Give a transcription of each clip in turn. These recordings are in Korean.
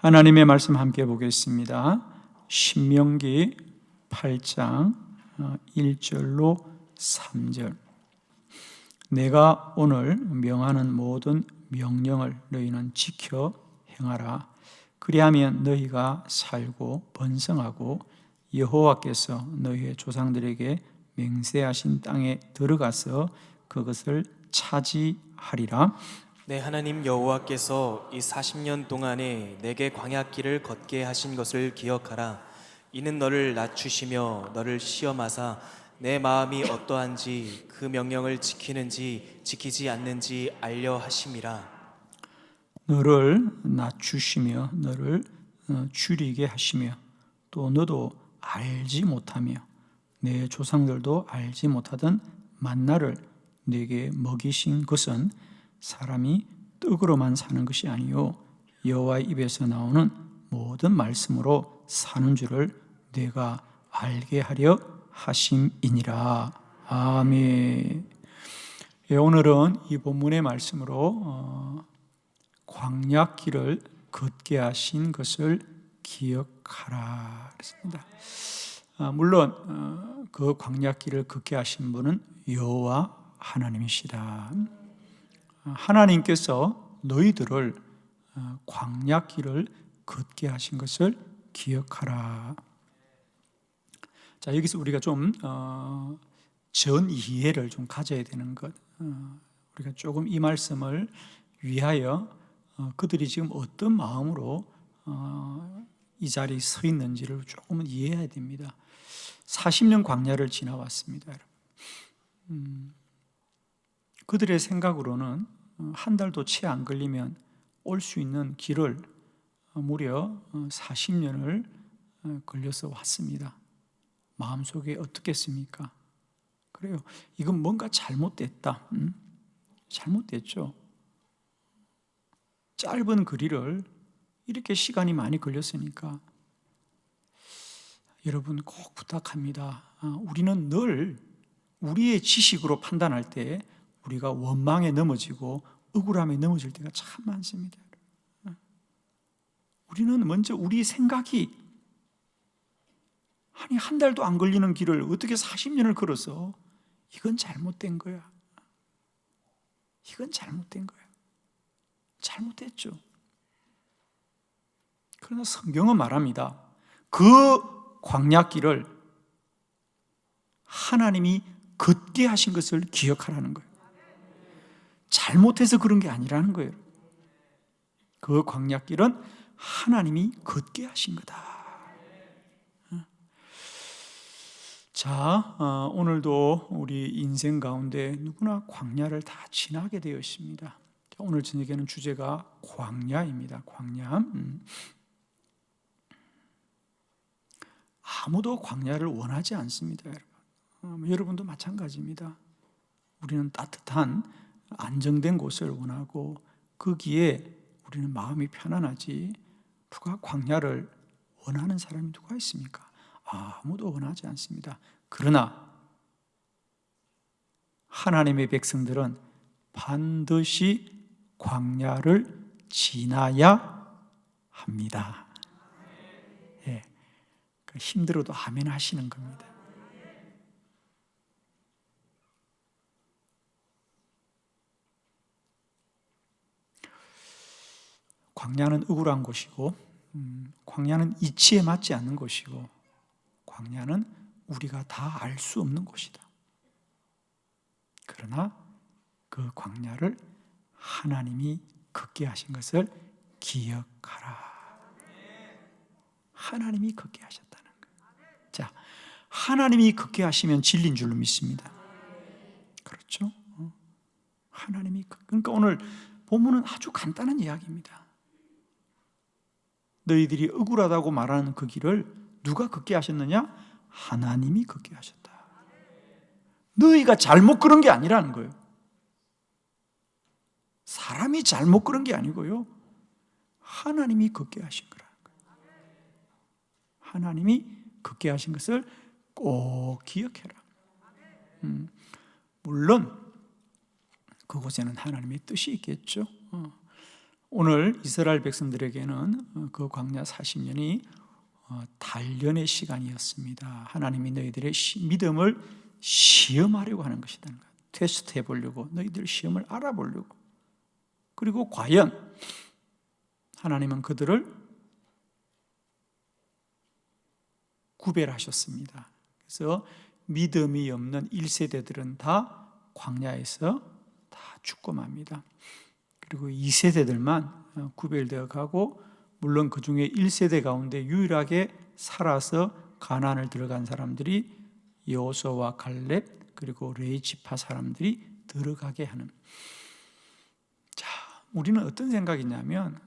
하나님의 말씀 함께 보겠습니다. 신명기 8장 1절로 3절. 내가 오늘 명하는 모든 명령을 너희는 지켜 행하라. 그리하면 너희가 살고 번성하고 여호와께서 너희의 조상들에게 맹세하신 땅에 들어가서 그것을 차지하리라. 내 하나님 여호와께서 이 40년 동안에 내게 광야길을 걷게 하신 것을 기억하라. 이는 너를 낮추시며 너를 시험하사 내 마음이 어떠한지 그 명령을 지키는지 지키지 않는지 알려 하심이라. 너를 낮추시며 너를 줄이게 하시며 또 너도 알지 못하며 내 조상들도 알지 못하던 만나를 내게 먹이신 것은 사람이 떡으로만 사는 것이 아니요 여호와의 입에서 나오는 모든 말씀으로 사는 줄을 내가 알게 하려 하심이니라. 아멘. 오늘은 이 본문의 말씀으로 광야길을 걷게 하신 것을 기억하라 그랬습니다. 물론 그 광야길을 걷게 하신 분은 여호와 하나님이시다. 하나님께서 너희들을 광야길을 걷게 하신 것을 기억하라. 자, 여기서 우리가 좀 전 이해를 좀 가져야 되는 것. 우리가 조금 이 말씀을 위하여 그들이 지금 어떤 마음으로 이 자리에 서 있는지를 조금은 이해해야 됩니다. 40년 광야를 지나왔습니다. 그들의 생각으로는 한 달도 채 안 걸리면 올 수 있는 길을 무려 40년을 걸려서 왔습니다. 마음속에 어떻겠습니까? 그래요. 이건 뭔가 잘못됐다. 잘못됐죠. 짧은 거리를 이렇게 시간이 많이 걸렸으니까 여러분 꼭 부탁합니다. 우리는 늘 우리의 지식으로 판단할 때 우리가 원망에 넘어지고 억울함에 넘어질 때가 참 많습니다. 우리는 먼저 우리 생각이 아니 한 달도 안 걸리는 길을 어떻게 40년을 걸어서 이건 잘못된 거야. 이건 잘못된 거야. 잘못됐죠. 그러나 성경은 말합니다. 그 광야길을 하나님이 걷게 하신 것을 기억하라는 거예요. 잘못해서 그런 게 아니라는 거예요. 그 광야길은 하나님이 걷게 하신 거다. 자, 오늘도 우리 인생 가운데 누구나 광야를 다 지나게 되어 있습니다. 오늘 저녁에는 주제가 광야입니다. 광야. 아무도 광야를 원하지 않습니다, 여러분. 여러분도 마찬가지입니다. 우리는 따뜻한 안정된 곳을 원하고 거기에 우리는 마음이 편안하지 누가 광야를 원하는 사람이 누가 있습니까? 아무도 원하지 않습니다. 그러나 하나님의 백성들은 반드시 광야를 지나야 합니다. 예, 힘들어도 아멘 하시는 겁니다. 광야는 억울한 곳이고 광야는 이치에 맞지 않는 곳이고 광야는 우리가 다 알 수 없는 곳이다. 그러나 그 광야를 하나님이 걷게 하신 것을 기억하라. 하나님이 걷게 하셨다는 거예요. 자, 하나님이 걷게 하시면 진리인 줄로 믿습니다. 그렇죠? 하나님이 그러니까 오늘 본문은 아주 간단한 이야기입니다. 너희들이 억울하다고 말하는 그 길을 누가 걷게 하셨느냐? 하나님이 걷게 하셨다. 너희가 잘못 걸은 게 아니라는 거예요. 사람이 잘못 걸은 게 아니고요. 하나님이 걷게 하신 거라는 거예요. 하나님이 걷게 하신 것을 꼭 기억해라. 물론 그곳에는 하나님의 뜻이 있겠죠. 오늘 이스라엘 백성들에게는 그 광야 40년이 단련의 시간이었습니다. 하나님이 너희들의 믿음을 시험하려고 하는 것이다. 테스트 해보려고, 너희들 시험을 알아보려고. 그리고 과연 하나님은 그들을 구별하셨습니다. 그래서 믿음이 없는 1세대들은 다 광야에서 다 죽고 맙니다. 그리고 2세대들만 구별되어 가고, 물론 그 중에 1세대 가운데 유일하게 살아서 가나안을 들어간 사람들이 여호수아와 갈렙 그리고 레위지파 사람들이 들어가게 하는. 자, 우리는 어떤 생각이냐면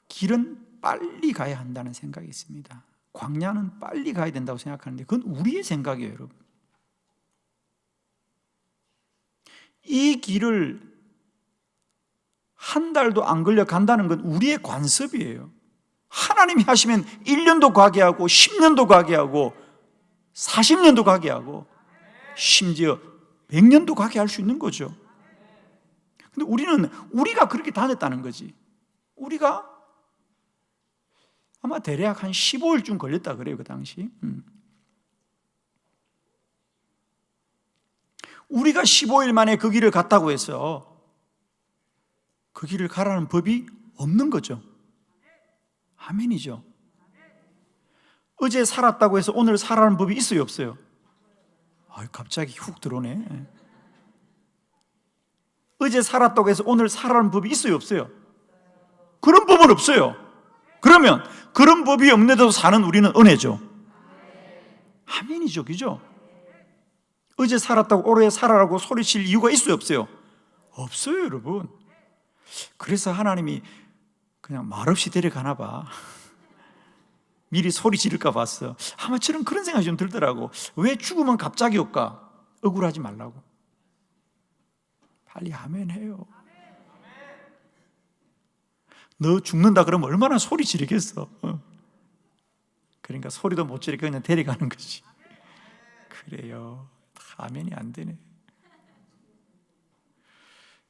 길은 빨리 가야 한다는 생각이 있습니다. 광야는 빨리 가야 된다고 생각하는데 그건 우리의 생각이에요, 여러분. 이 길을 한 달도 안 걸려 간다는 건 우리의 관습이에요. 하나님이 하시면 1년도 가게 하고 10년도 가게 하고 40년도 가게 하고 심지어 100년도 가게 할 수 있는 거죠. 근데 우리가 그렇게 다녔다는 거지. 우리가 아마 대략 한 15일쯤 걸렸다 그래요, 그 당시. 우리가 15일 만에 그 길을 갔다고 해서 그 길을 가라는 법이 없는 거죠. 아멘이죠. 어제 살았다고 해서 오늘 살아라는 법이 있어요, 없어요? 갑자기 훅 들어오네. 어제 살았다고 해서 오늘 살아라는 법이 있어요, 없어요? 그런 법은 없어요. 그러면 그런 법이 없는데도 사는 우리는 은혜죠. 아멘이죠, 그죠? 어제 살았다고 올해 살아라고 소리칠 이유가 있어요, 없어요? 없어요, 여러분. 그래서 하나님이 그냥 말없이 데려가나 봐. 미리 소리 지를까 봤어. 아마 저는 그런 생각이 좀 들더라고. 왜 죽으면 갑자기 올까? 억울하지 말라고. 빨리 아멘 해요. 너 죽는다 그러면 얼마나 소리 지르겠어. 그러니까 소리도 못 지르니까 그냥 데려가는 거지. 그래요. 아멘이 안 되네.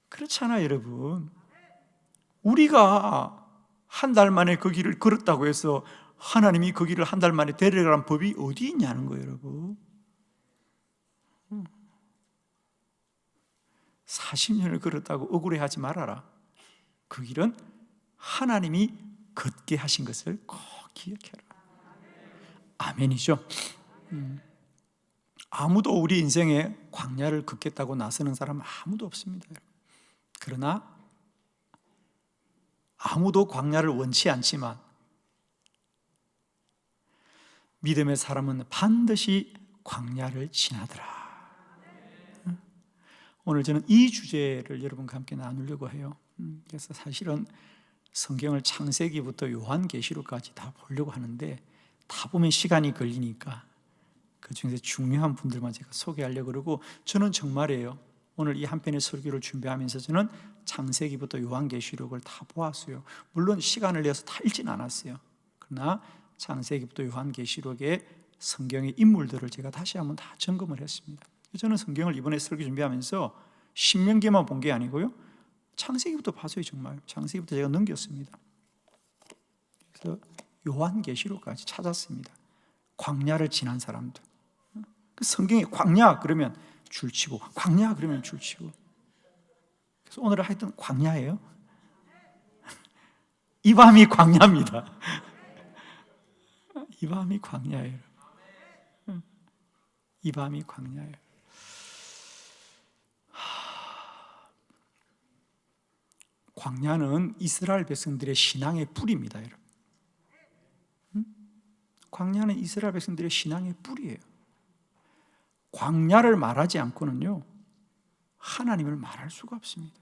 그렇잖아, 여러분. 우리가 한 달 만에 그 길을 걸었다고 해서 하나님이 그 길을 한 달 만에 데려가는 법이 어디 있냐는 거예요, 여러분. 40년을 걸었다고 억울해하지 말아라. 그 길은 하나님이 걷게 하신 것을 꼭 기억해라. 아멘이죠. 아무도 우리 인생에 광야를 걷겠다고 나서는 사람은 아무도 없습니다. 그러나 아무도 광야를 원치 않지만 믿음의 사람은 반드시 광야를 지나더라. 오늘 저는 이 주제를 여러분과 함께 나누려고 해요. 그래서 사실은 성경을 창세기부터 요한계시록까지 다 보려고 하는데 다 보면 시간이 걸리니까 그 중에서 중요한 분들만 제가 소개하려고 그러고, 저는 정말이에요. 오늘 이 한 편의 설교를 준비하면서 저는 창세기부터 요한계시록을 다 보았어요. 물론 시간을 내서 다 읽지는 않았어요. 그러나 창세기부터 요한계시록의 성경의 인물들을 제가 다시 한번 다 점검을 했습니다. 저는 성경을 이번에 설교 준비하면서 신명기만 본 게 아니고요, 창세기부터 봤어요. 정말 창세기부터 제가 넘겼습니다. 그래서 요한계시록까지 찾았습니다. 광야를 지난 사람들. 그 성경에 광야 그러면 줄치고, 광야 그러면 줄치고. 그래서 오늘 하여튼 광야예요. 이 밤이 광야입니다. 이 밤이 광야예요. 이 밤이 광야예요. 광야는 이스라엘 백성들의 신앙의 뿌리입니다, 여러분. 광야는 이스라엘 백성들의 신앙의 뿌리예요. 광야를 말하지 않고는요, 하나님을 말할 수가 없습니다.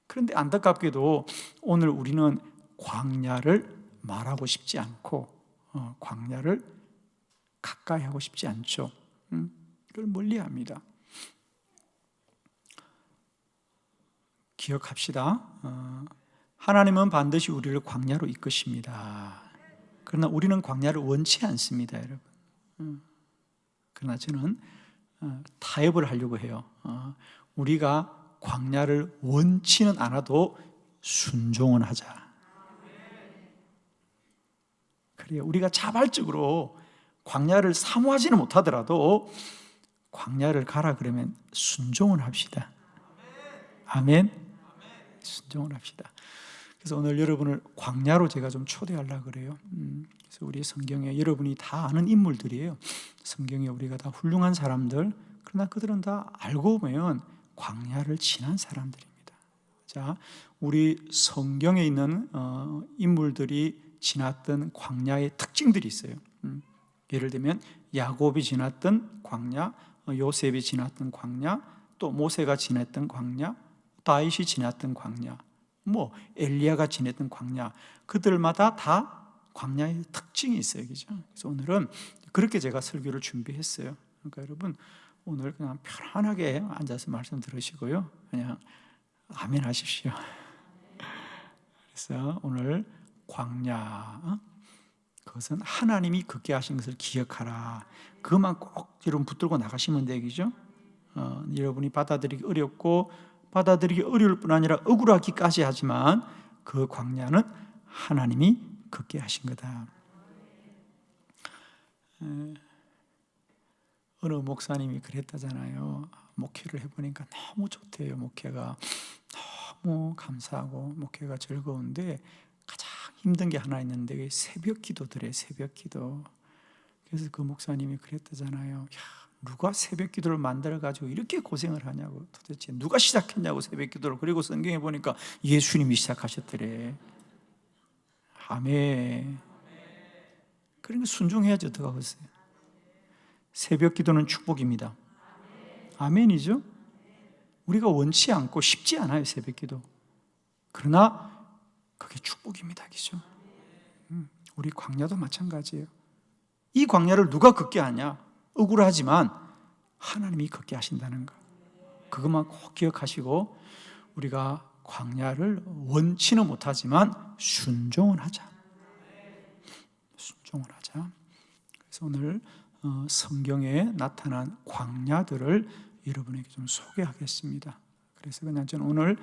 그런데 안타깝게도 오늘 우리는 광야를 말하고 싶지 않고 광야를 가까이 하고 싶지 않죠. 그걸 멀리합니다. 기억합시다. 하나님은 반드시 우리를 광야로 이끄십니다. 그러나 우리는 광야를 원치 않습니다, 여러분. 그러나 저는 타협을 하려고 해요. 우리가 광야를 원치는 않아도 순종은 하자. 그래요. 우리가 자발적으로 광야를 사모하지는 못하더라도 광야를 가라 그러면 순종을 합시다. 아멘. 순종을 합시다. 그래서 오늘 여러분을 광야로 제가 좀 초대하려고 그래요. 그래서 우리 성경에 여러분이 다 아는 인물들이에요. 성경에 우리가 다 훌륭한 사람들, 그러나 그들은 다 알고 보면 광야를 지난 사람들입니다. 자, 우리 성경에 있는 인물들이 지났던 광야의 특징들이 있어요. 예를 들면 야곱이 지났던 광야, 요셉이 지났던 광야, 또 모세가 지냈던 광야, 다윗이 지났던 광야, 뭐 엘리야가 지냈던 광야, 그들마다 다 광야의 특징이 있어요, 그죠? 그래서 오늘은 그렇게 제가 설교를 준비했어요. 그러니까 여러분 오늘 그냥 편안하게 앉아서 말씀 들으시고요, 그냥 아멘 하십시오. 그래서 오늘 광야, 그것은 하나님이 그렇게 하신 것을 기억하라. 그것만 꼭 여러분 붙들고 나가시면 되겠죠? 여러분이 받아들이기 어렵고 받아들이기 어려울 뿐 아니라 억울하기까지 하지만 그 광야는 하나님이 그렇게 하신 거다. 어느 목사님이 그랬다잖아요. 목회를 해보니까 너무 좋대요. 목회가 너무 감사하고 목회가 즐거운데 가장 힘든 게 하나 있는데 새벽 기도들이에요. 새벽 기도. 그래서 그 목사님이 그랬다잖아요. 야, 누가 새벽 기도를 만들어가지고 이렇게 고생을 하냐고. 도대체 누가 시작했냐고 새벽 기도를. 그리고 성경에 보니까 예수님이 시작하셨더래. 아멘. 그러니까 순종해야죠. 어떡 하겠어요. 새벽 기도는 축복입니다. 아멘이죠. 우리가 원치 않고 쉽지 않아요. 새벽 기도. 그러나 그게 축복입니다. 그죠? 우리 광야도 마찬가지예요. 이 광야를 누가 걷게 하냐? 억울하지만 하나님이 걷게 하신다는 거. 그것만 꼭 기억하시고 우리가 광야를 원치는 못하지만 순종을 하자. 순종을 하자. 그래서 오늘 성경에 나타난 광야들을 여러분에게 좀 소개하겠습니다. 그래서 그냥 저는 오늘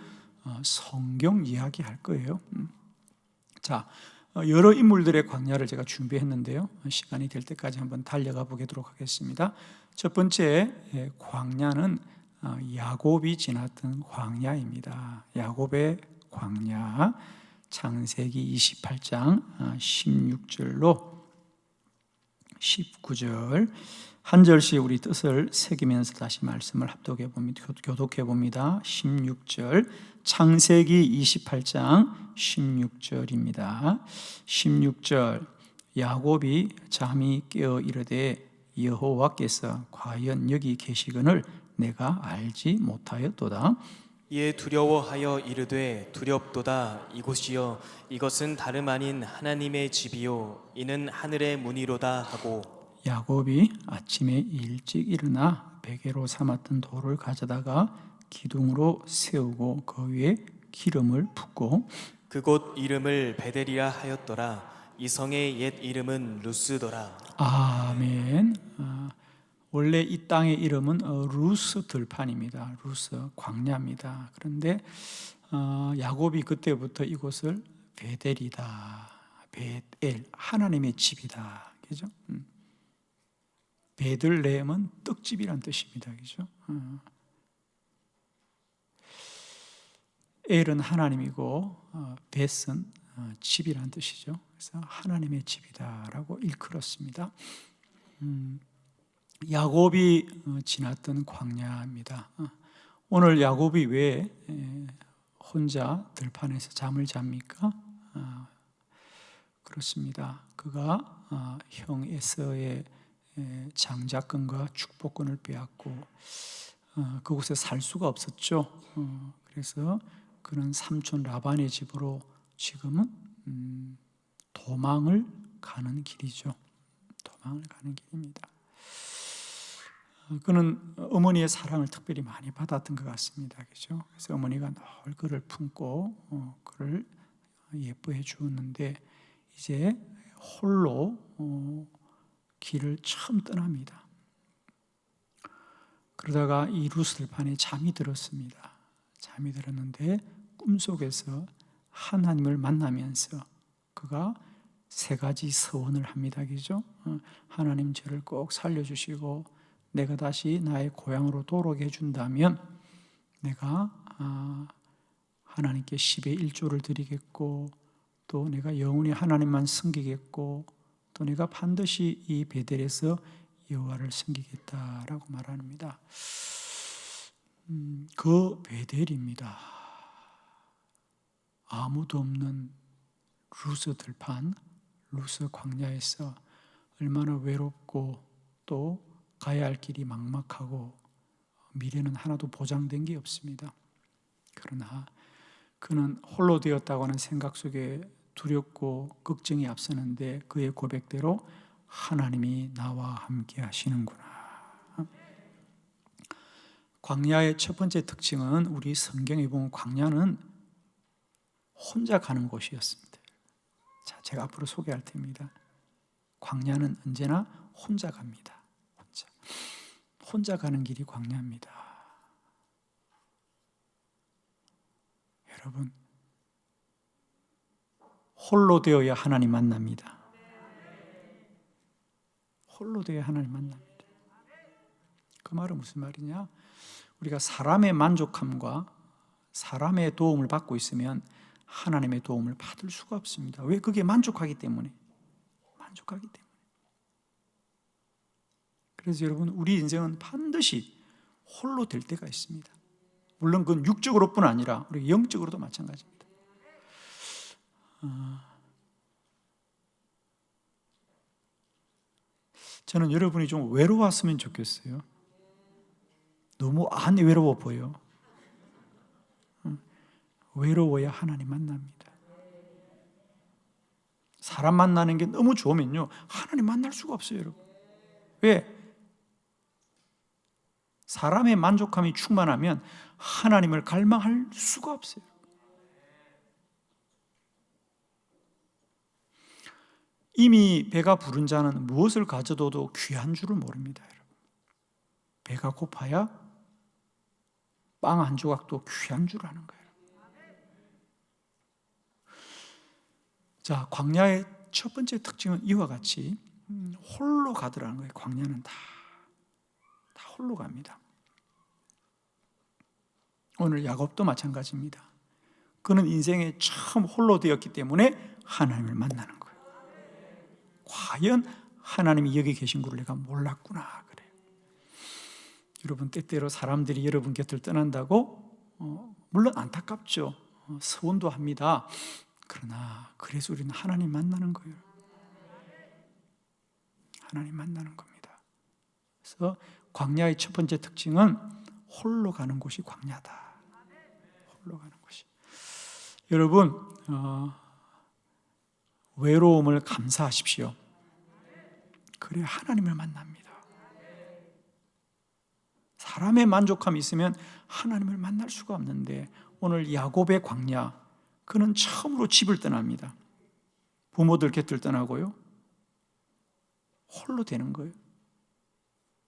성경 이야기 할 거예요. 자, 여러 인물들의 광야를 제가 준비했는데요. 시간이 될 때까지 한번 달려가 보도록 하겠습니다. 첫 번째 광야는 야곱이 지났던 광야입니다. 야곱의 광야, 창세기 28장 16절로 19절 한 절씩 우리 뜻을 새기면서 다시 말씀을 합독해 봅니다. 교독해 봅니다. 16절 창세기 28장 16절입니다. 16절 야곱이 잠이 깨어 이르되 여호와께서 과연 여기 계시거늘 내가 알지 못하였도다. 이에 두려워하여 이르되 두렵도다. 이곳이여 이것은 다름 아닌 하나님의 집이요 이는 하늘의 문이로다 하고 야곱이 아침에 일찍 일어나 베개로 삼았던 돌을 가져다가 기둥으로 세우고 그 위에 기름을 붓고 그곳 이름을 베델이라 하였더라. 이 성의 옛 이름은 루스더라. 아멘. 원래 이 땅의 이름은 루스 들판입니다. 루스 광야입니다. 그런데 야곱이 그때부터 이곳을 베델이다, 베델 하나님의 집이다, 그죠? 베들레헴은 떡집이란 뜻입니다, 그죠? 엘은 하나님이고 벳은 집이란 뜻이죠. 그래서 하나님의 집이다라고 일컬었습니다. 야곱이 지났던 광야입니다. 오늘 야곱이 왜 혼자 들판에서 잠을 잡니까? 그렇습니다. 그가 형 에서의 장자권과 축복권을 빼앗고 그곳에 살 수가 없었죠. 그래서 그는 삼촌 라반의 집으로 지금은 도망을 가는 길이죠. 도망을 가는 길입니다. 그는 어머니의 사랑을 특별히 많이 받았던 것 같습니다. 그죠? 그래서 어머니가 늘 그를 품고 그를 예뻐해 주었는데 이제 홀로 길을 처음 떠납니다. 그러다가 이 루스 들판에 잠이 들었습니다. 잠이 들었는데 꿈속에서 하나님을 만나면서 그가 세 가지 서원을 합니다. 그죠? 하나님 저를 꼭 살려주시고 내가 다시 나의 고향으로 돌아오게 해준다면 내가 하나님께 10의 1조를 드리겠고, 또 내가 영원히 하나님만 섬기겠고, 또 내가 반드시 이 베델에서 여호와를 섬기겠다라고 말합니다. 그 베델입니다. 아무도 없는 루스 들판, 루스 광야에서 얼마나 외롭고 또 가야 할 길이 막막하고 미래는 하나도 보장된 게 없습니다. 그러나 그는 홀로 되었다고 하는 생각 속에 두렵고 걱정이 앞서는데 그의 고백대로 하나님이 나와 함께 하시는구나. 광야의 첫 번째 특징은, 우리 성경에 보면 광야는 혼자 가는 곳이었습니다. 자, 제가 앞으로 소개할 테입니다. 광야는 언제나 혼자 갑니다. 혼자 가는 길이 광야입니다. 여러분, 홀로 되어야 하나님 만납니다. 홀로 되어야 하나님 만납니다. 그 말은 무슨 말이냐? 우리가 사람의 만족함과 사람의 도움을 받고 있으면 하나님의 도움을 받을 수가 없습니다. 왜? 그게 만족하기 때문에. 그래서 여러분, 우리 인생은 반드시 홀로 될 때가 있습니다. 물론 그건 육적으로뿐 아니라 우리 영적으로도 마찬가지입니다. 저는 여러분이 좀 외로웠으면 좋겠어요. 너무 안 외로워 보여. 외로워야 하나님 만납니다. 사람 만나는 게 너무 좋으면요, 하나님 만날 수가 없어요, 여러분. 왜? 사람의 만족함이 충만하면 하나님을 갈망할 수가 없어요. 이미 배가 부른 자는 무엇을 가져둬도 귀한 줄을 모릅니다, 여러분. 배가 고파야 빵 한 조각도 귀한 줄 아는 거예요. 자, 광야의 첫 번째 특징은 이와 같이 홀로 가더라는 거예요. 광야는 다 홀로 갑니다. 오늘 야곱도 마찬가지입니다. 그는 인생에 처음 홀로 되었기 때문에 하나님을 만나는 거예요. 과연 하나님이 여기 계신 것을 내가 몰랐구나, 그래요. 여러분, 때때로 사람들이 여러분 곁을 떠난다고 물론 안타깝죠. 서운도 합니다. 그러나 그래서 우리는 하나님 만나는 거예요. 하나님 만나는 겁니다. 그래서 광야의 첫 번째 특징은 홀로 가는 곳이 광야다. 홀로 가는 곳이. 여러분, 외로움을 감사하십시오. 그래야 하나님을 만납니다. 사람의 만족함이 있으면 하나님을 만날 수가 없는데, 오늘 야곱의 광야, 그는 처음으로 집을 떠납니다. 부모들 곁을 떠나고요, 홀로 되는 거예요.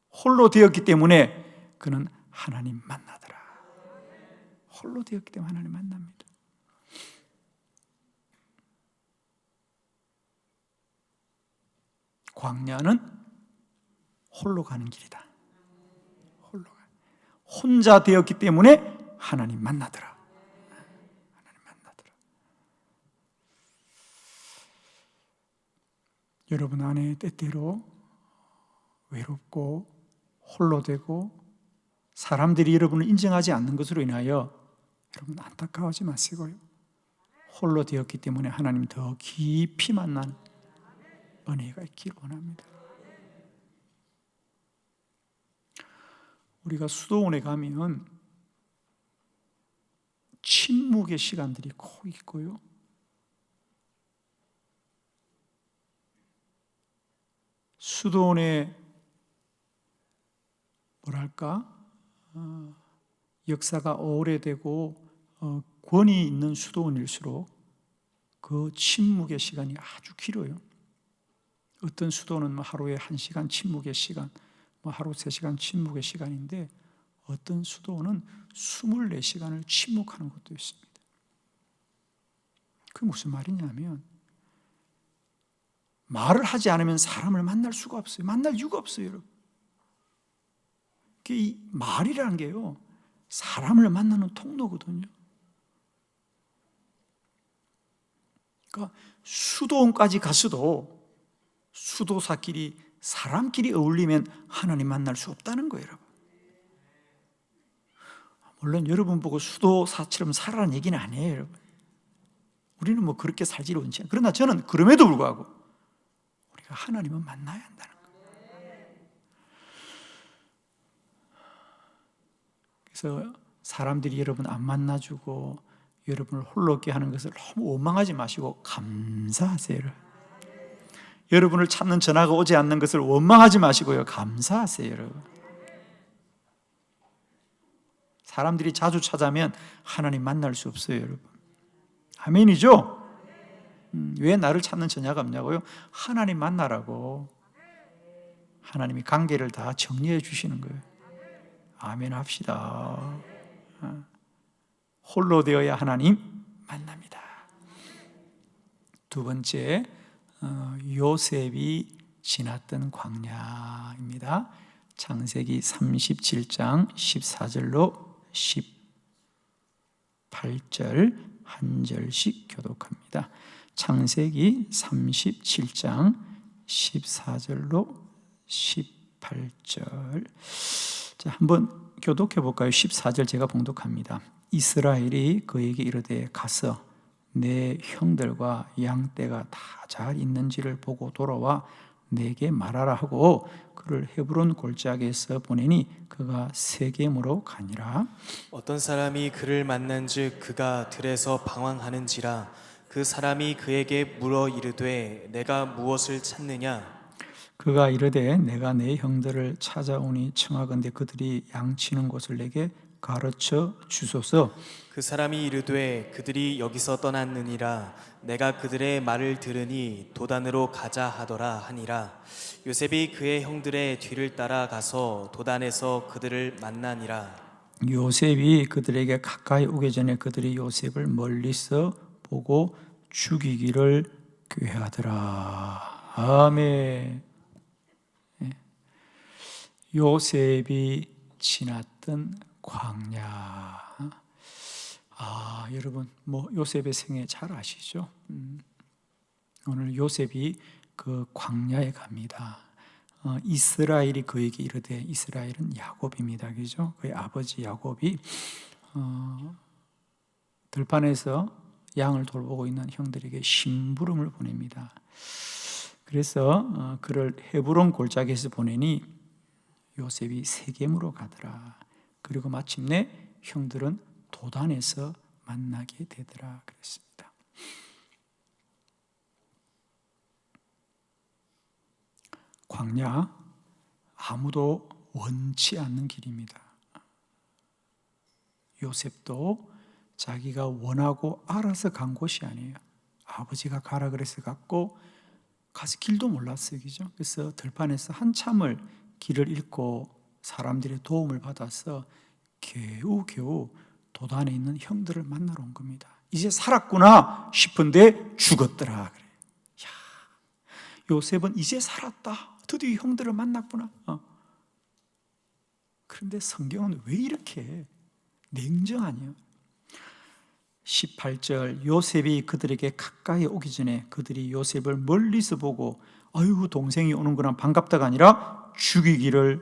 홀로 되었기 때문에 그는 하나님 만나더라. 홀로 되었기 때문에 하나님 만납니다. 광야는 홀로 가는 길이다. 혼자 되었기 때문에 하나님 만나더라. 하나님 만나더라. 여러분 안에 때때로 외롭고 홀로 되고 사람들이 여러분을 인정하지 않는 것으로 인하여 여러분 안타까워하지 마시고요, 홀로 되었기 때문에 하나님 더 깊이 만나는 은혜가 있기를 원합니다. 우리가 수도원에 가면 침묵의 시간들이 꼭 있고요, 수도원의 역사가 오래되고 권위 있는 수도원일수록 그 침묵의 시간이 아주 길어요. 어떤 수도원은 하루에 1시간 침묵의 시간, 하루 3시간 침묵의 시간인데, 어떤 수도원은 24시간을 침묵하는 것도 있습니다. 그게 무슨 말이냐면 말을 하지 않으면 사람을 만날 수가 없어요. 만날 이유가 없어요, 여러분. 이 말이라는 게요, 사람을 만나는 통로거든요. 그러니까 수도원까지 갔어도 수도사끼리 사람끼리 어울리면 하나님 만날 수 없다는 거예요, 여러분. 물론 여러분 보고 수도사처럼 살아라는 얘기는 아니에요, 여러분. 우리는 뭐 그렇게 살지를 원치 않아요. 그러나 저는 그럼에도 불구하고 우리가 하나님은 만나야 한다는 거예요. 그래서 사람들이 여러분 안 만나주고 여러분을 홀로 있게 하는 것을 너무 원망하지 마시고 감사하세요. 여러분을 찾는 전화가 오지 않는 것을 원망하지 마시고요, 감사하세요, 여러분. 사람들이 자주 찾아면 하나님 만날 수 없어요, 여러분. 아멘이죠? 왜 나를 찾는 전화가 없냐고요? 하나님 만나라고. 하나님이 관계를 다 정리해 주시는 거예요. 아멘 합시다. 홀로 되어야 하나님 만납니다. 두 번째, 요셉이 지났던 광야입니다. 창세기 37장 14절로 18절 한 절씩 교독합니다. 창세기 37장 14절로 18절. 자, 한번 교독해 볼까요? 14절 제가 봉독합니다. 이스라엘이 그에게 이르되 가서 내 형들과 양떼가 다 잘 있는지를 보고 돌아와 내게 말하라 하고 그를 헤브론 골짜기에서 보내니 그가 세겜으로 가니라. 어떤 사람이 그를 만난즉 그가 들에서 방황하는지라. 그 사람이 그에게 물어 이르되 내가 무엇을 찾느냐. 그가 이르되 내가 내 형들을 찾아오니 청하건대 그들이 양치는 곳을 내게 가르쳐 주소서. 그 사람이 이르되 그들이 여기서 떠났느니라. 내가 그들의 말을 들으니 도단으로 가자 하더라 하니라. 요셉이 그의 형들의 뒤를 따라 가서 도단에서 그들을 만나니라. 요셉이 그들에게 가까이 오기 전에 그들이 요셉을 멀리서 보고 죽이기를 꾀하더라. 아멘. 요셉이 지났던 광야. 여러분 뭐 요셉의 생애 잘 아시죠? 오늘 요셉이 그 광야에 갑니다. 이스라엘이 그에게 이르되, 이스라엘은 야곱입니다, 그죠? 그의 아버지 야곱이 들판에서 양을 돌보고 있는 형들에게 심부름을 보냅니다. 그래서 그를 헤브론 골짜기에서 보내니 요셉이 세겜으로 가더라. 그리고 마침내 형들은 도단에서 만나게 되더라 그랬습니다. 광야, 아무도 원치 않는 길입니다. 요셉도 자기가 원하고 알아서 간 곳이 아니에요. 아버지가 가라 그래서 갔고 가서 길도 몰랐어요, 그죠? 그래서 들판에서 한참을 길을 잃고 사람들의 도움을 받아서 겨우 도단에 있는 형들을 만나러 온 겁니다. 이제 살았구나 싶은데 죽었더라 그래. 야, 요셉은 이제 살았다. 드디어 형들을 만났구나. 그런데 성경은 왜 이렇게 냉정하냐? 18절, 요셉이 그들에게 가까이 오기 전에 그들이 요셉을 멀리서 보고 아유 동생이 오는구나 반갑다가 아니라 죽이기를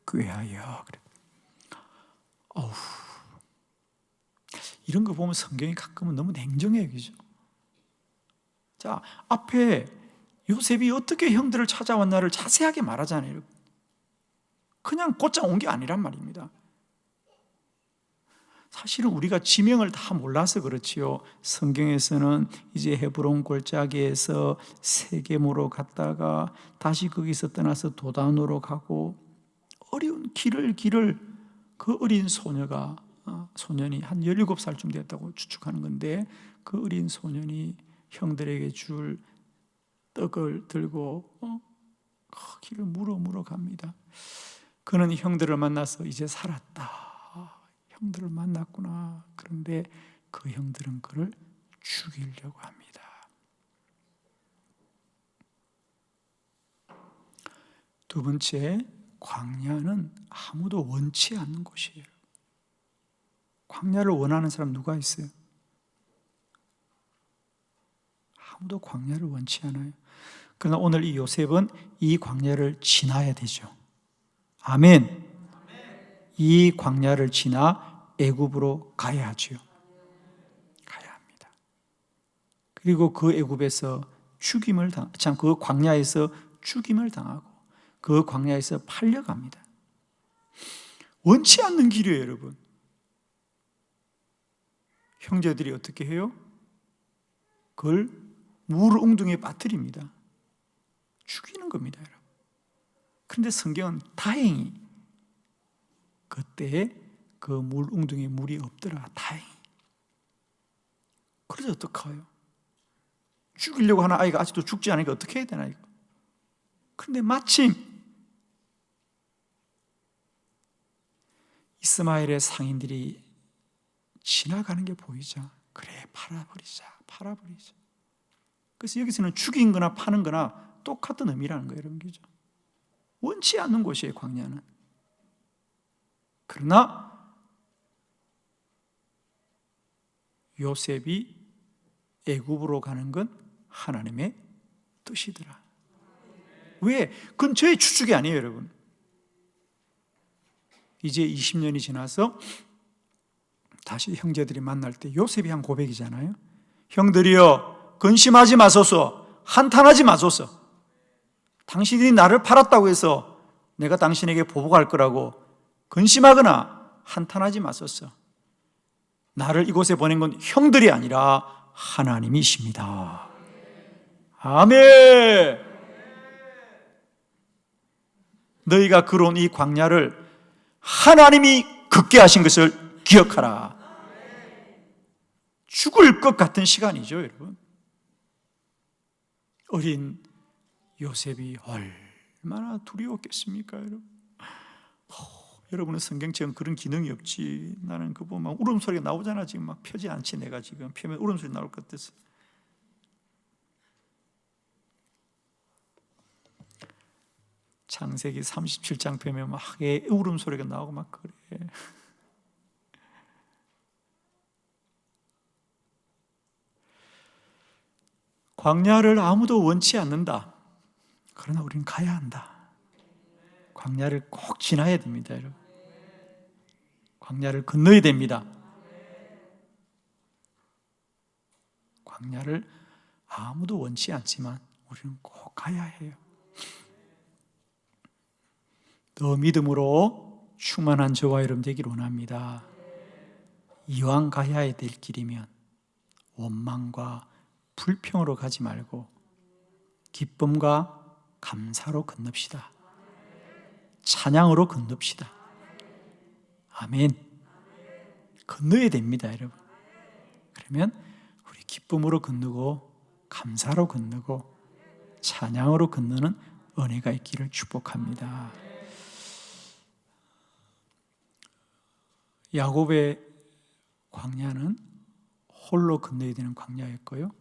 꾀하여 그래. 이런 거 보면 성경이 가끔은 너무 냉정해요, 그죠? 자, 앞에 요셉이 어떻게 형들을 찾아왔나를 자세하게 말하잖아요. 그냥 곧장 온 게 아니란 말입니다. 사실은 우리가 지명을 다 몰라서 그렇지요. 성경에서는 이제 헤브론 골짜기에서 세겜으로 갔다가 다시 거기서 떠나서 도단으로 가고 어려운 길을 그 어린 소년이 한 17살쯤 되었다고 추측하는 건데 그 어린 소년이 형들에게 줄 떡을 들고 길을 물어 갑니다. 그는 형들을 만나서 이제 살았다. 형들을 만났구나. 그런데 그 형들은 그를 죽이려고 합니다. 두 번째, 광야는 아무도 원치 않는 곳이에요. 광야를 원하는 사람 누가 있어요? 아무도 광야를 원치 않아요. 그러나 오늘 이 요셉은 이 광야를 지나야 되죠. 아멘. 이 광야를 지나 애굽으로 가야 하지요. 가야 합니다. 그리고 그 애굽에서 그 광야에서 죽임을 당하고 그 광야에서 팔려갑니다. 원치 않는 길이에요, 여러분. 형제들이 어떻게 해요? 그걸 물 웅덩이에 빠뜨립니다. 죽이는 겁니다, 여러분. 그런데 성경은 다행히 그때 그 물 웅덩이에 물이 없더라. 다행히. 그래서 어떡해요? 죽이려고 하는 아이가 아직도 죽지 않으니까 어떻게 해야 되나 이거. 그런데 마침 이스마엘의 상인들이 지나가는 게 보이자. 그래, 팔아버리자. 그래서 여기서는 죽인 거나 파는 거나 똑같은 의미라는 거예요, 여러분. 그죠? 원치 않는 곳이에요, 광야는. 그러나 요셉이 애굽으로 가는 건 하나님의 뜻이더라. 왜? 그건 저의 추측이 아니에요, 여러분. 이제 20년이 지나서 다시 형제들이 만날 때 요셉이 한 고백이잖아요. 형들이여, 근심하지 마소서, 한탄하지 마소서. 당신이 나를 팔았다고 해서 내가 당신에게 보복할 거라고 근심하거나 한탄하지 마소서. 나를 이곳에 보낸 건 형들이 아니라 하나님이십니다. 아멘. 너희가 걸어온 이 광야를 하나님이 걷게 하신 것을 기억하라. 죽을 것 같은 시간이죠, 여러분. 어린 요셉이 얼마나 두려웠겠습니까, 여러분? 여러분은 성경책은 그런 기능이 없지. 나는 그거 보면 울음소리가 나오잖아. 지금 막 펴지 않지. 내가 지금 펴면 울음소리 나올 것 같아서. 창세기 37장 펴면 막 울음소리가 나오고 막 그래. 광야를 아무도 원치 않는다. 그러나 우리는 가야 한다. 광야를 꼭 지나야 됩니다, 여러분. 광야를 건너야 됩니다. 광야를 아무도 원치 않지만 우리는 꼭 가야 해요. 더 믿음으로 충만한 저와 여러분 되기를 원합니다. 이왕 가야 될 길이면 원망과 불평으로 가지 말고 기쁨과 감사로 건넙시다. 찬양으로 건넙시다. 아멘. 건너야 됩니다, 여러분. 그러면 우리 기쁨으로 건너고 감사로 건너고 찬양으로 건너는 은혜가 있기를 축복합니다. 야곱의 광야는 홀로 건너야 되는 광야였고요.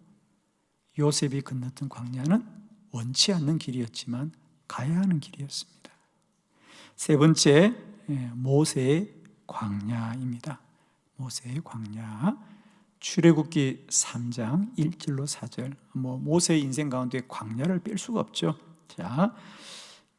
요셉이 건넜던 광야는 원치 않는 길이었지만 가야 하는 길이었습니다. 세 번째, 모세의 광야입니다. 모세의 광야. 출애굽기 3장 1절로 4절. 모세의 인생 가운데 광야를 뺄 수가 없죠. 자,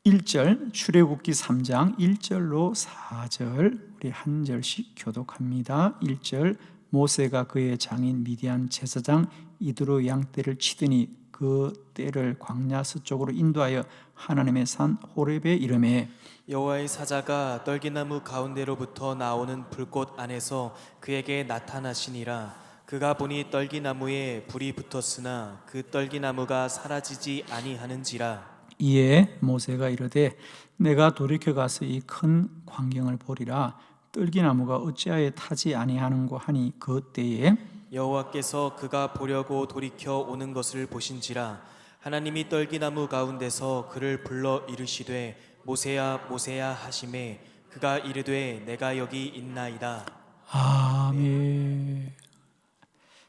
1절 출애굽기 3장 1절로 4절 우리 한 절씩 교독합니다. 1절 모세가 그의 장인 미디안 제사장 이드로 양떼를 치더니 그 떼를 광야 서쪽으로 인도하여 하나님의 산 호렙에 이르매 여호와의 사자가 떨기나무 가운데로부터 나오는 불꽃 안에서 그에게 나타나시니라. 그가 보니 떨기나무에 불이 붙었으나 그 떨기나무가 사라지지 아니하는지라. 이에 모세가 이르되 내가 돌이켜 가서 이 큰 광경을 보리라. 떨기나무가 어찌하여 타지 아니하는고 하니 그 때에 여호와께서 그가 보려고 돌이켜 오는 것을 보신지라. 하나님이 떨기나무 가운데서 그를 불러 이르시되 모세야 모세야 하시매 그가 이르되 내가 여기 있나이다. 아멘.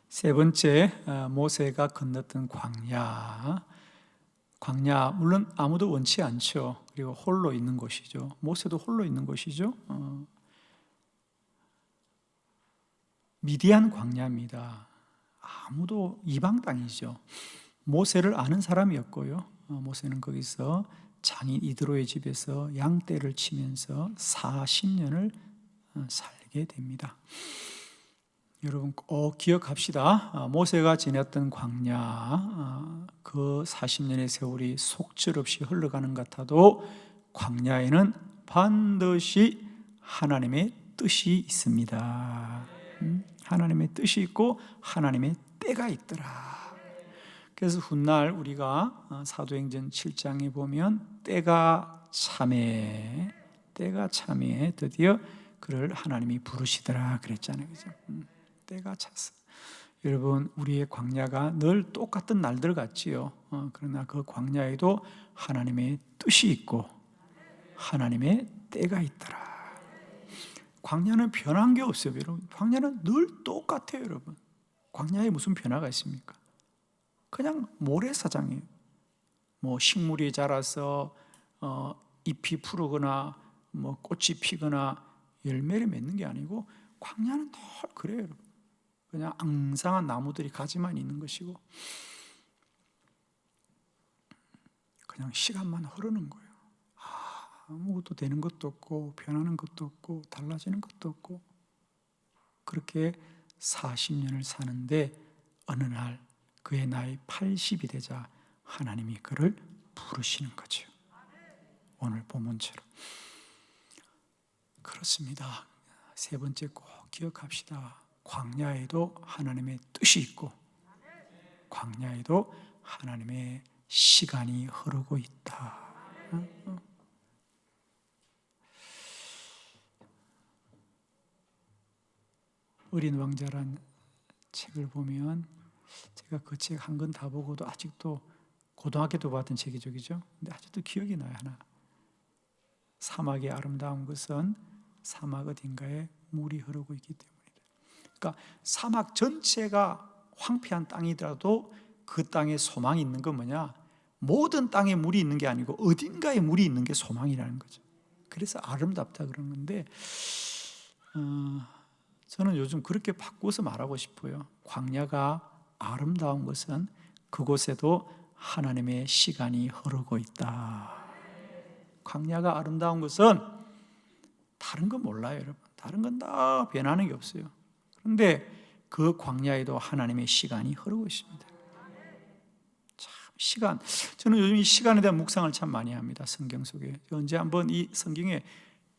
세 번째, 모세가 건넜던 광야. 광야, 물론 아무도 원치 않죠. 그리고 홀로 있는 곳이죠. 모세도 홀로 있는 곳이죠. 미디안 광야입니다. 아무도 이방 땅이죠. 모세를 아는 사람이었고요. 모세는 거기서 장인 이드로의 집에서 양떼를 치면서 40년을 살게 됩니다. 여러분 꼭 기억합시다. 모세가 지냈던 광야, 그 40년의 세월이 속절없이 흘러가는 것 같아도 광야에는 반드시 하나님의 뜻이 있습니다. 하나님의 뜻이 있고 하나님의 때가 있더라. 그래서 훗날 우리가 사도행전 7장에 보면 때가 참에 드디어 그를 하나님이 부르시더라 그랬잖아요. 그죠? 때가 찼어. 여러분 우리의 광야가 늘 똑같은 날들 같지요. 그러나 그 광야에도 하나님의 뜻이 있고 하나님의 때가 있더라. 광야는 변한 게 없어요, 여러분. 광야는 늘 똑같아요, 여러분. 광야에 무슨 변화가 있습니까? 그냥 모래사장이에요. 뭐 식물이 자라서 잎이 푸르거나 뭐 꽃이 피거나 열매를 맺는 게 아니고 광야는 늘 그래요, 여러분. 그냥 앙상한 나무들이 가지만 있는 것이고 그냥 시간만 흐르는 거예요. 아무것도 되는 것도 없고 변하는 것도 없고 달라지는 것도 없고 그렇게 40년을 사는데 어느 날 그의 나이 80이 되자 하나님이 그를 부르시는 거죠. 오늘 본문처럼. 그렇습니다. 세 번째 꼭 기억합시다. 광야에도 하나님의 뜻이 있고 광야에도 하나님의 시간이 흐르고 있다. 어린 왕자란 책을 보면 제가 그 책 한 권 다 보고도 아직도 고등학교 때 봤던 책이죠, 그죠? 근데 아직도 기억이 나요. 하나. 사막의 아름다운 것은 사막 어딘가에 물이 흐르고 있기 때문이다. 그러니까 사막 전체가 황폐한 땅이더라도 그 땅에 소망이 있는 건 뭐냐? 모든 땅에 물이 있는 게 아니고 어딘가에 물이 있는 게 소망이라는 거죠. 그래서 아름답다 그런 건데 저는 요즘 그렇게 바꿔서 말하고 싶어요. 광야가 아름다운 것은 그곳에도 하나님의 시간이 흐르고 있다. 광야가 아름다운 것은 다른 건 몰라요, 여러분. 다른 건 다 변하는 게 없어요. 그런데 그 광야에도 하나님의 시간이 흐르고 있습니다. 참 시간. 저는 요즘 이 시간에 대한 묵상을 참 많이 합니다. 성경 속에. 언제 한번 이 성경에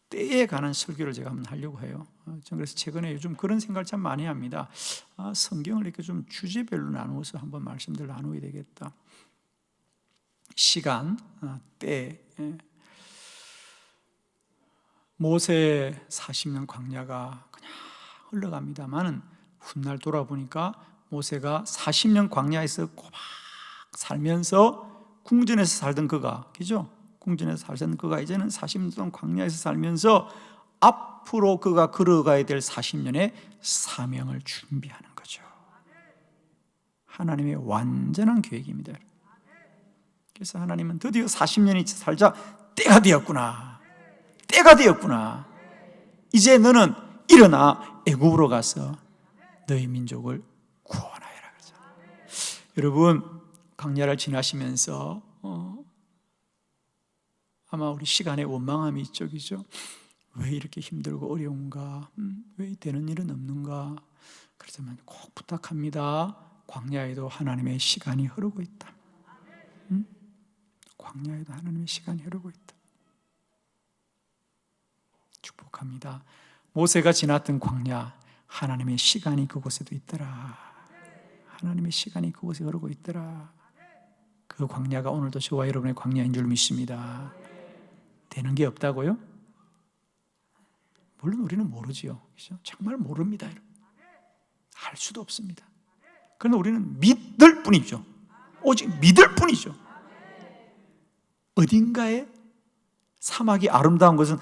때에 관한 설교를 제가 한번 하려고 해요. 저는 그래서 최근에 요즘 그런 생각을 참 많이 합니다. 성경을 이렇게 좀 주제별로 나누어서 한번 말씀들 나누어야 되겠다. 시간, 때. 모세 40년 광야가 그냥 흘러갑니다만은 훗날 돌아보니까 모세가 40년 광야에서 꼬박 살면서 궁전에서 살던 그가, 그죠? 궁전에서 살던 그가 이제는 40년 동안 광야에서 살면서 앞으로 그가 걸어가야 될 40년의 사명을 준비하는 거죠. 하나님의 완전한 계획입니다. 그래서 하나님은 드디어 40년이 살자 때가 되었구나. 때가 되었구나. 이제 너는 일어나 애굽으로 가서 너희 민족을 구원하여라. 여러분 광야를 지나시면서 아마 우리 시간에 원망함이 있죠, 그죠? 왜 이렇게 힘들고 어려운가? 왜 되는 일은 없는가? 그렇다면 꼭 부탁합니다. 광야에도 하나님의 시간이 흐르고 있다. 광야에도 하나님의 시간이 흐르고 있다. 축복합니다. 모세가 지났던 광야, 하나님의 시간이 그곳에도 있더라. 하나님의 시간이 그곳에 흐르고 있더라. 그 광야가 오늘도 저와 여러분의 광야인 줄 믿습니다. 되는 게 없다고요? 물론 우리는 모르지요. 그렇죠? 정말 모릅니다. 알 수도 없습니다. 그러나 우리는 믿을 뿐이죠. 오직 믿을 뿐이죠. 어딘가에 사막이 아름다운 것은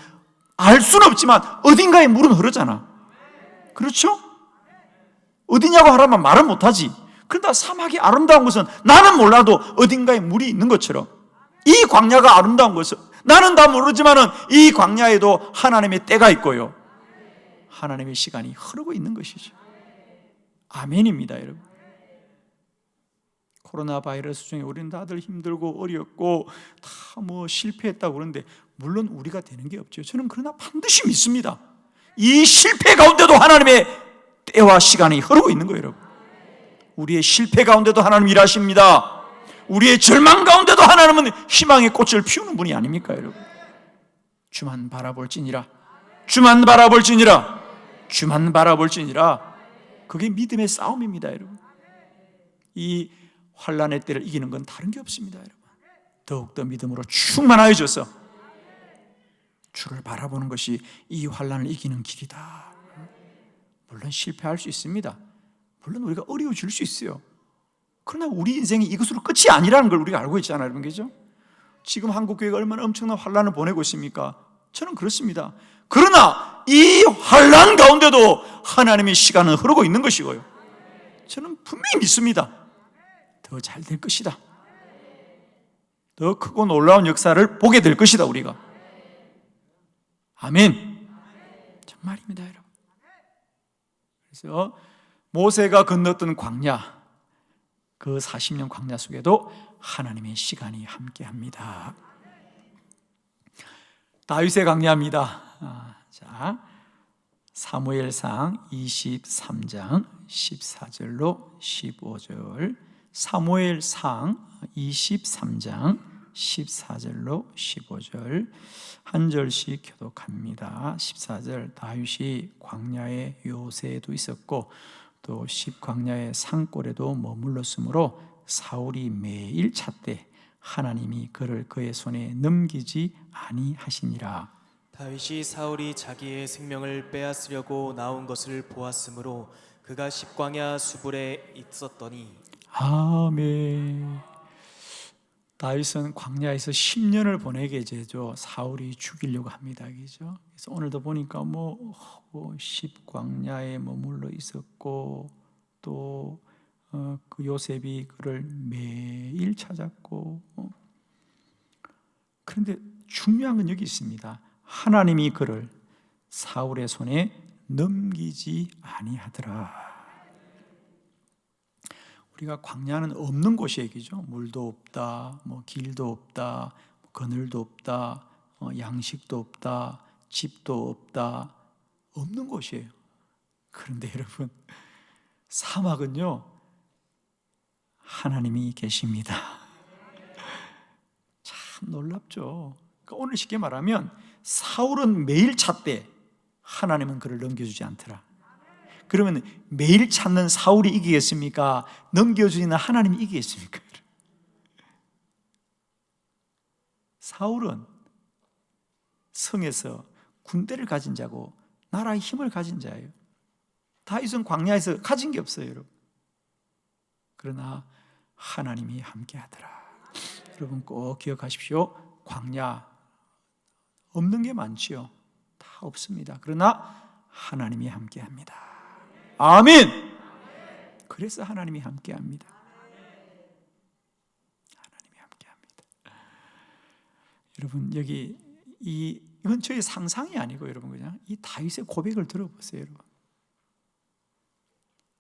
알 수는 없지만 어딘가에 물은 흐르잖아. 그렇죠? 어디냐고 하라면 말은 못하지. 그러나 사막이 아름다운 것은 나는 몰라도 어딘가에 물이 있는 것처럼 이 광야가 아름다운 것은 나는 다 모르지만은 이 광야에도 하나님의 때가 있고요, 하나님의 시간이 흐르고 있는 것이죠. 아멘입니다, 여러분. 코로나 바이러스 중에 우리는 다들 힘들고 어렵고 다 뭐 실패했다고 그러는데 물론 우리가 되는 게 없죠. 저는 그러나 반드시 믿습니다. 이 실패 가운데도 하나님의 때와 시간이 흐르고 있는 거예요, 여러분. 우리의 실패 가운데도 하나님 일하십니다. 우리의 절망 가운데도 하나님은 희망의 꽃을 피우는 분이 아닙니까, 여러분? 주만 바라볼지니라, 주만 바라볼지니라, 주만 바라볼지니라. 그게 믿음의 싸움입니다, 여러분. 이 환난의 때를 이기는 건 다른 게 없습니다, 여러분. 더욱더 믿음으로 충만하여져서 주를 바라보는 것이 이 환난을 이기는 길이다. 물론 실패할 수 있습니다. 물론 우리가 어려워질 수 있어요. 그러나 우리 인생이 이것으로 끝이 아니라는 걸 우리가 알고 있잖아요, 여러분. 그죠? 지금 한국교회가 얼마나 엄청난 환난을 보내고 있습니까? 저는 그렇습니다. 그러나 이 환난 가운데도 하나님의 시간은 흐르고 있는 것이고요, 저는 분명히 믿습니다. 더 잘 될 것이다. 더 크고 놀라운 역사를 보게 될 것이다, 우리가. 아멘. 정말입니다, 여러분. 그래서 모세가 건넜던 광야, 그 40년 광야 속에도 하나님의 시간이 함께합니다. 다윗의 광야입니다. 자, 사무엘상 23장 14절로 15절, 사무엘상 23장 14절로 15절 한 절씩 교독합니다. 14절, 다윗이 광야에 요새도 있었고 또 십광야의 산골에도 머물렀으므로 사울이 매일 찾되 하나님이 그를 그의 손에 넘기지 아니하시니라. 다윗이 사울이 자기의 생명을 빼앗으려고 나온 것을 보았으므로 그가 십광야 수불에 있었더니. 아멘. 다윗은 광야에서 10년을 보내게 되죠. 사울이 죽이려고 합니다, 그죠? 그래서 오늘도 보니까 십광야에 머물러 있었고 또 그 요셉이 그를 매일 찾았고. 그런데 중요한 건 여기 있습니다. 하나님이 그를 사울의 손에 넘기지 아니하더라. 우리가 광야는 없는 곳이 얘기죠. 물도 없다, 길도 없다, 그늘도 없다, 양식도 없다, 집도 없다, 없는 곳이에요. 그런데 여러분, 사막은요, 하나님이 계십니다. 참 놀랍죠. 그러니까 오늘 쉽게 말하면 사울은 매일 찾되 하나님은 그를 넘겨주지 않더라. 그러면 매일 찾는 사울이 이기겠습니까? 넘겨주는 하나님이 이기겠습니까? 사울은 성에서 군대를 가진 자고 나라의 힘을 가진 자예요. 다윗은 광야에서 가진 게 없어요, 여러분. 그러나 하나님이 함께하더라. 여러분 꼭 기억하십시오. 광야 없는 게 많지요. 다 없습니다. 그러나 하나님이 함께합니다. 아멘. 그래서 하나님이 함께합니다. 하나님이 함께합니다. 여러분 여기 이건 저의 상상이 아니고 여러분 그냥 이 다윗의 고백을 들어보세요, 여러분.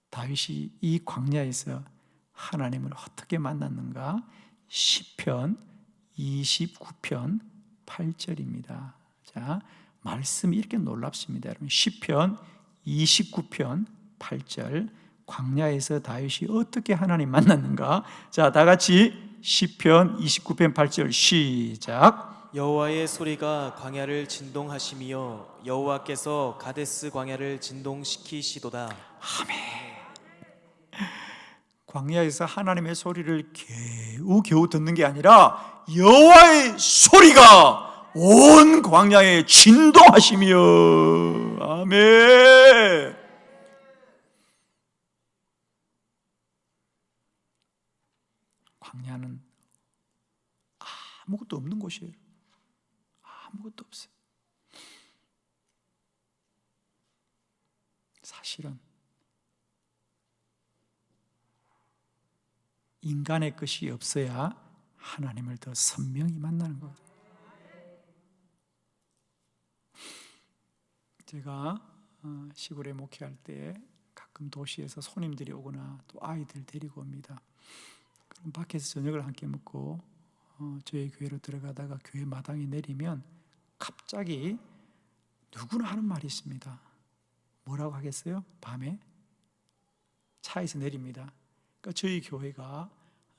다윗이 이 광야에서 하나님을 어떻게 만났는가? 시편 29편 8절입니다. 자, 말씀이 이렇게 놀랍습니다, 여러분. 시편 29편 8절, 광야에서 다윗이 어떻게 하나님 만났는가? 자, 다 같이 시편 29편 8절 시작. 여호와의 소리가 광야를 진동하시며 여호와께서 가데스 광야를 진동시키시도다. 아멘. 광야에서 하나님의 소리를 겨우 듣는 게 아니라 여호와의 소리가 온 광야에 진동하시며. 아멘. 광야는 아무것도 없는 곳이에요. 아무것도 없어요. 사실은 인간의 것이 없어야 하나님을 더 선명히 만나는 거예요. 제가 시골에 목회할 때 가끔 도시에서 손님들이 오거나 또 아이들 데리고 옵니다. 그럼 밖에서 저녁을 함께 먹고 저희 교회로 들어가다가 교회 마당에 내리면 갑자기 누구나 하는 말이 있습니다. 뭐라고 하겠어요? 밤에 차에서 내립니다. 그러니까 저희 교회가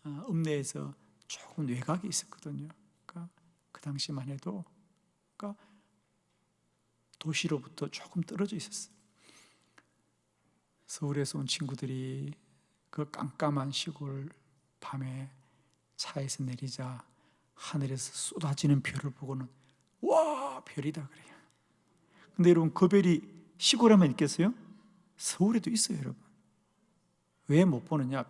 읍내에서 조금 외곽에 있었거든요. 그러니까 그 당시만 해도 그러니까 도시로부터 조금 떨어져 있었어요. 서울에서 온 친구들이 그 깜깜한 시골 밤에 차에서 내리자 하늘에서 쏟아지는 별을 보고는 와, 별이다 그래요. 근데 여러분, 그 별이 시골에만 있겠어요? 서울에도 있어요, 여러분. 왜 못 보느냐?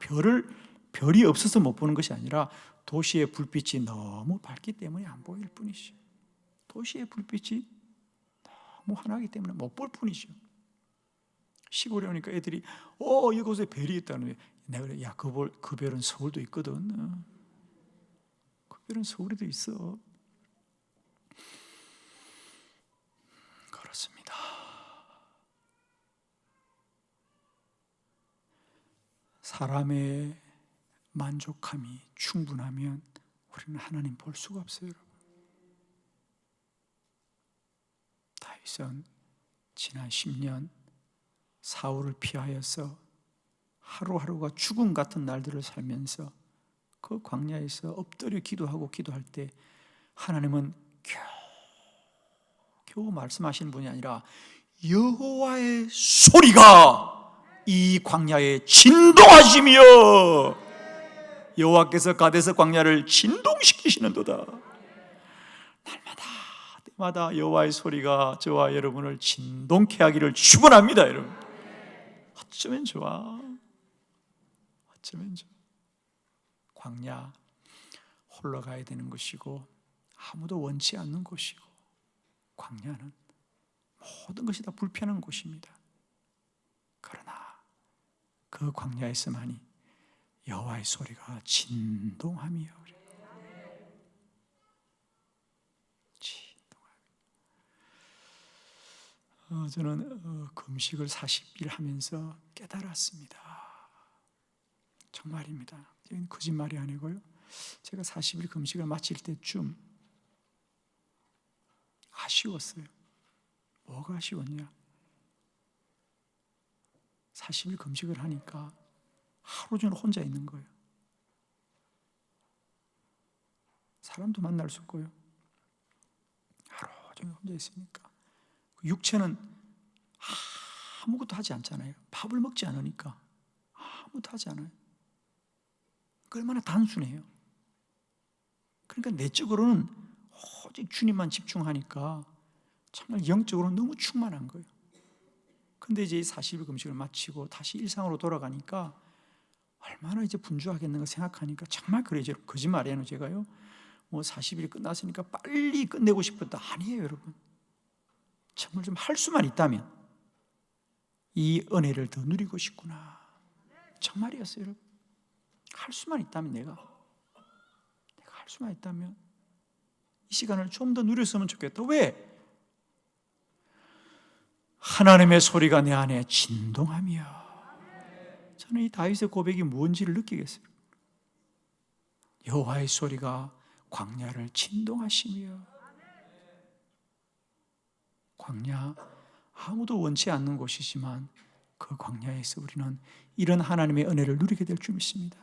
별이 없어서 못 보는 것이 아니라 도시의 불빛이 너무 밝기 때문에 안 보일 뿐이죠. 도시의 불빛이 너무 환하기 때문에 못 볼 뿐이죠. 시골에 오니까 애들이 이곳에 별이 있다는 거예요. 내가 그래, 야, 그 별은 서울도 있거든. 그 별은 서울에도 있어. 그렇습니다. 사람의 만족함이 충분하면 우리는 하나님 볼 수가 없어요, 여러분. 다윗은 지난 10년 사울을 피하여서 하루하루가 죽음 같은 날들을 살면서 그 광야에서 엎드려 기도하고 기도할 때 하나님은 겨우 말씀하시는 분이 아니라 여호와의 소리가 이 광야에 진동하시며 여호와께서 가데스 광야를 진동시키시는도다. 때마다 여호와의 소리가 저와 여러분을 진동케 하기를 축원합니다, 여러분. 어쩌면 좋아. 어쩌면 좋아. 광야 홀로 가야 되는 곳이고 아무도 원치 않는 곳이고 광야는 모든 것이 다 불편한 곳입니다. 그러나 그 광야에서만이 여호와의 소리가 진동하며 저는 금식을 40일 하면서 깨달았습니다. 정말입니다. 이건 거짓말이 아니고요. 제가 40일 금식을 마칠 때쯤 아쉬웠어요. 뭐가 아쉬웠냐? 40일 금식을 하니까 하루 종일 혼자 있는 거예요. 사람도 만날 수 없고요. 하루 종일 혼자 있으니까 육체는 아무것도 하지 않잖아요. 밥을 먹지 않으니까 아무것도 하지 않아요. 얼마나 단순해요. 그러니까 내적으로는 오직 주님만 집중하니까 정말 영적으로는 너무 충만한 거예요. 근데 이제 40일 금식을 마치고 다시 일상으로 돌아가니까 얼마나 이제 분주하겠는가 생각하니까 정말 그래, 이제 거짓말이에요. 제가요, 뭐 40일이 끝났으니까 빨리 끝내고 싶었다. 아니에요, 여러분. 정말 좀 할 수만 있다면 이 은혜를 더 누리고 싶구나. 정말이었어요, 여러분. 할 수만 있다면 내가 할 수만 있다면 이 시간을 좀 더 누렸으면 좋겠다. 왜? 하나님의 소리가 내 안에 진동하며. 저는 이 다윗의 고백이 뭔지를 느끼겠어요. 여호와의 소리가 광야를 진동하시며. 광야, 아무도 원치 않는 곳이지만 그 광야에서 우리는 이런 하나님의 은혜를 누리게 될 줄 믿습니다.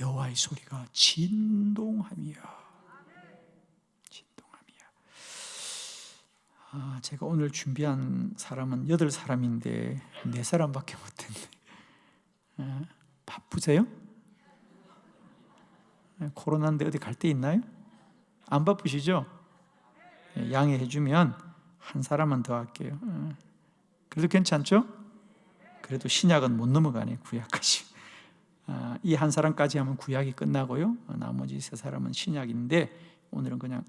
여호와의 소리가 진동하며. 제가 오늘 준비한 사람은 8사람인데 4사람밖에 못했네. 바쁘세요? 코로나인데 어디 갈 데 있나요? 안 바쁘시죠? 양해해 주면 한 사람만 더 할게요. 그래도 괜찮죠? 그래도 신약은 못 넘어가네, 구약까지. 이 한 사람까지 하면 구약이 끝나고요. 나머지 3사람은 신약인데 오늘은 그냥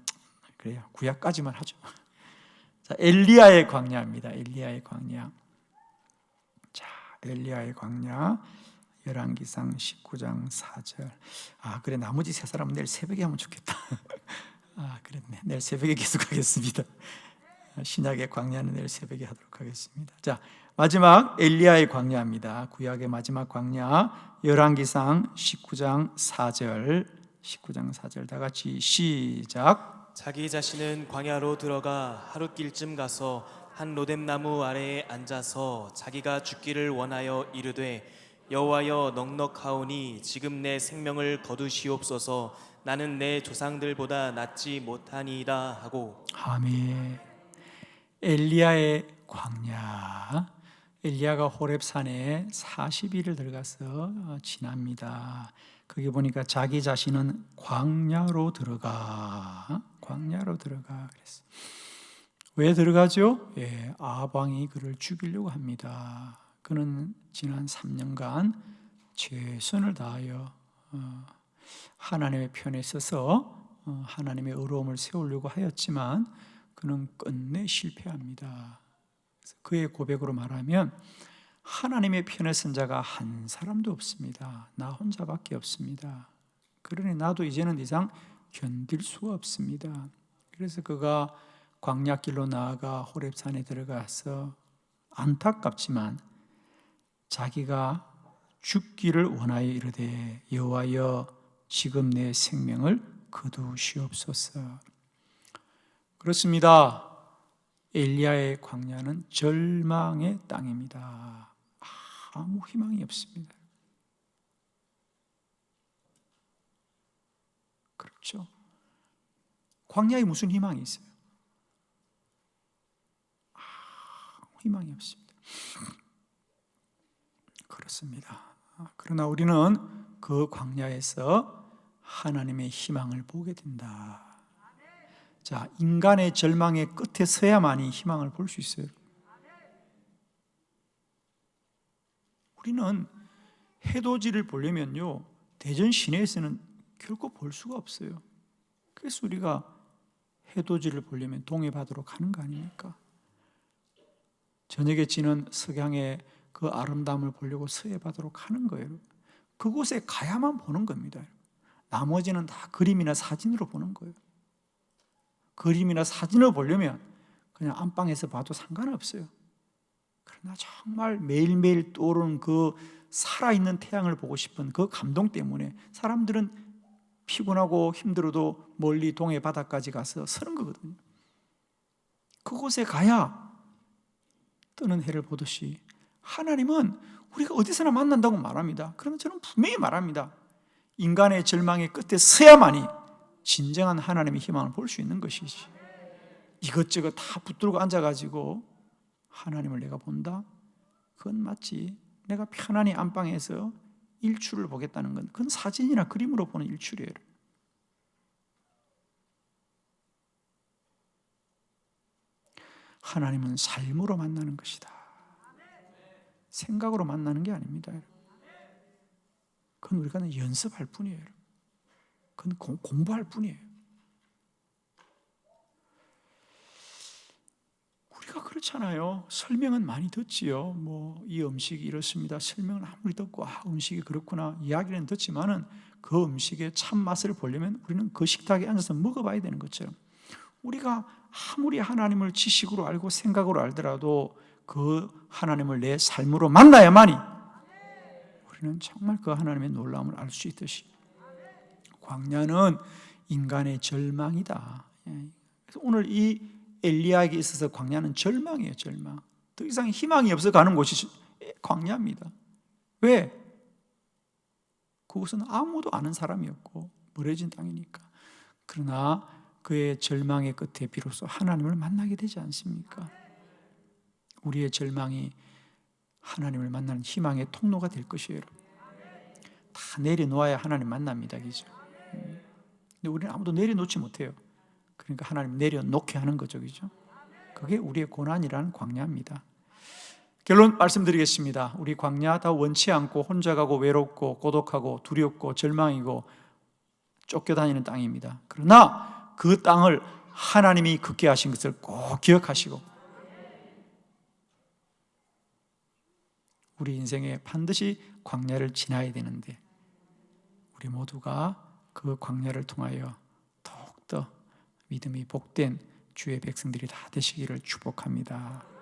그래요, 구약까지만 하죠. 자, 엘리야의 광야입니다. 엘리야의 광야. 자, 엘리야의 광야 열왕기상 19장 4절. 그래, 나머지 세 사람은 내일 새벽에 하면 좋겠다. 그랬네. 내일 새벽에 계속하겠습니다. 신약의 광야는 내일 새벽에 하도록 하겠습니다. 자, 마지막 엘리야의 광야입니다. 구약의 마지막 광야, 열왕기상 19장 4절. 19장 4절 다 같이 시작. 자기 자신은 광야로 들어가 하룻길쯤 가서 한 로뎀나무 아래에 앉아서 자기가 죽기를 원하여 이르되 여호와여 넉넉하오니 지금 내 생명을 거두시옵소서. 나는 내 조상들보다 낫지 못하니이다 하고. 아멘. 엘리야의 광야. 엘리야가 호렙산에 40일을 들어가서 지납니다. 거기 보니까 자기 자신은 광야로 들어가 그랬어. 왜 들어가죠? 아방이 그를 죽이려고 합니다. 그는 지난 3년간 최선을 다하여 하나님의 편에 서서 하나님의 의로움을 세우려고 하였지만 그는 끝내 실패합니다. 그래서 그의 고백으로 말하면 하나님의 편에 선 자가 한 사람도 없습니다. 나 혼자밖에 없습니다. 그러니 나도 이제는 이상 견딜 수가 없습니다. 그래서 그가 광야길로 나아가 호렙산에 들어가서 안타깝지만 자기가 죽기를 원하여 이르되 여호와여 지금 내 생명을 거두시옵소서. 그렇습니다. 엘리야의 광야는 절망의 땅입니다. 아무 희망이 없습니다. 그렇죠? 광야에 무슨 희망이 있어요? 아무 희망이 없습니다. 그렇습니다. 그러나 우리는 그 광야에서 하나님의 희망을 보게 된다. 자, 인간의 절망의 끝에 서야만이 희망을 볼 수 있어요. 우리는 해돋이를 보려면요, 대전 시내에서는 결코 볼 수가 없어요. 그래서 우리가 해돋이를 보려면 동해바다로 가는 거 아닙니까? 저녁에 지는 석양의 그 아름다움을 보려고 서해바다로 가는 거예요. 그곳에 가야만 보는 겁니다. 나머지는 다 그림이나 사진으로 보는 거예요. 그림이나 사진을 보려면 그냥 안방에서 봐도 상관없어요. 그러나 정말 매일매일 떠오르는 그 살아있는 태양을 보고 싶은 그 감동 때문에 사람들은 피곤하고 힘들어도 멀리 동해 바다까지 가서 서는 거거든요. 그곳에 가야 뜨는 해를 보듯이 하나님은 우리가 어디서나 만난다고 말합니다. 그러면 저는 분명히 말합니다. 인간의 절망의 끝에 서야만이 진정한 하나님의 희망을 볼 수 있는 것이지, 이것저것 다 붙들고 앉아가지고 하나님을 내가 본다? 그건 마치 내가 편안히 안방에서 일출을 보겠다는 건 그건 사진이나 그림으로 보는 일출이에요. 하나님은 삶으로 만나는 것이다. 생각으로 만나는 게 아닙니다. 그건 우리가 연습할 뿐이에요. 그건 공부할 뿐이에요. 우리가 그렇잖아요. 설명은 많이 듣지요. 이 음식이 이렇습니다. 설명은 아무리 듣고 음식이 그렇구나 이야기는 듣지만은 그 음식의 참맛을 보려면 우리는 그 식탁에 앉아서 먹어봐야 되는 것처럼, 우리가 아무리 하나님을 지식으로 알고 생각으로 알더라도 그 하나님을 내 삶으로 만나야만이 우리는 정말 그 하나님의 놀라움을 알 수 있듯이 광야는 인간의 절망이다. 그래서 오늘 이 엘리야에게 있어서 광야는 절망이에요. 절망. 더 이상 희망이 없어 가는 곳이 광야입니다. 왜? 그곳은 아무도 아는 사람이 없고 멀어진 땅이니까. 그러나 그의 절망의 끝에 비로소 하나님을 만나게 되지 않습니까? 우리의 절망이 하나님을 만나는 희망의 통로가 될 것이에요. 다 내려놓아야 하나님 만납니다. 그죠? 근데 우리는 아무도 내려놓지 못해요. 그러니까 하나님 내려놓게 하는 거죠. 그죠? 그게 우리의 고난이라는 광야입니다. 결론 말씀드리겠습니다. 우리 광야 다 원치 않고 혼자 가고 외롭고 고독하고 두렵고 절망이고 쫓겨다니는 땅입니다. 그러나 그 땅을 하나님이 굳게 하신 것을 꼭 기억하시고 우리 인생에 반드시 광야를 지나야 되는데 우리 모두가 그 광야를 통하여 더욱더 믿음이 복된 주의 백성들이 다 되시기를 축복합니다.